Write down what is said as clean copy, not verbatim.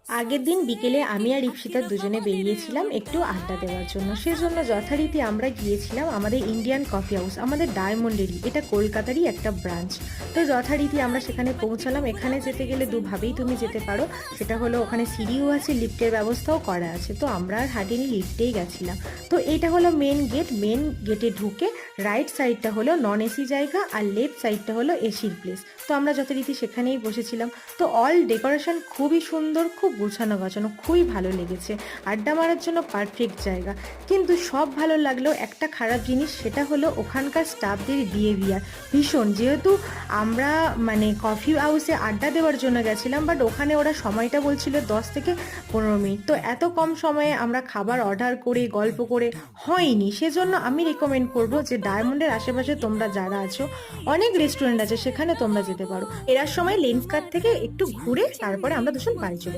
আগের দিন বিকেলে আমি আর ইপসিতা দুজনে বেরিয়েছিলাম একটু আড্ডা দেওয়ার জন্য। সেজন্য যথারীতি আমরা গিয়েছিলাম আমাদের ইন্ডিয়ান কফি হাউস, আমাদের ডায়মন্ডেরই, এটা কলকাতারই একটা ব্রাঞ্চ। তো যথারীতি আমরা সেখানে পৌঁছালাম। এখানে যেতে গেলে দুভাবেই তুমি যেতে পারো, সেটা হলো ওখানে সিঁড়িও আছে, লিফটের ব্যবস্থাও করা আছে। তো আমরা আর হাঁটিনি, লিফটেই গেছিলাম। তো এইটা হলো মেন গেট। মেন গেটে ঢুকে রাইট সাইডটা হলো নন এসি জায়গা আর লেফট সাইডটা হলো এসির প্লেস। তো আমরা যথারীতি সেখানেই বসেছিলাম। তো অল ডেকোরেশন খুবই সুন্দর, খুব গোছানো গাছানো, খুবই ভালো লেগেছে। আড্ডা মারার জন্য পারফেক্ট জায়গা। কিন্তু সব ভালো লাগলেও একটা খারাপ জিনিস, সেটা হলো ওখানকার স্টাফদের বিহেভিয়ার ভীষণ। যেহেতু আমরা মানে কফি হাউসে আড্ডা দেওয়ার জন্য গেছিলাম, বাট ওখানে ওরা সময়টা বলছিল 10 থেকে 15 মিনিট। তো এত কম সময়ে আমরা খাবার অর্ডার করে গল্প করে হয়নি। সেজন্য আমি রেকমেন্ড করবো যে ডায়মন্ডের আশেপাশে তোমরা যারা আছো, অনেক রেস্টুরেন্ট আছে, সেখানে তোমরা যেতে পারো। এরার সময় লেন্সকার্ট থেকে একটু ঘুরে তারপরে আমরা দুজন বাড়ি চলে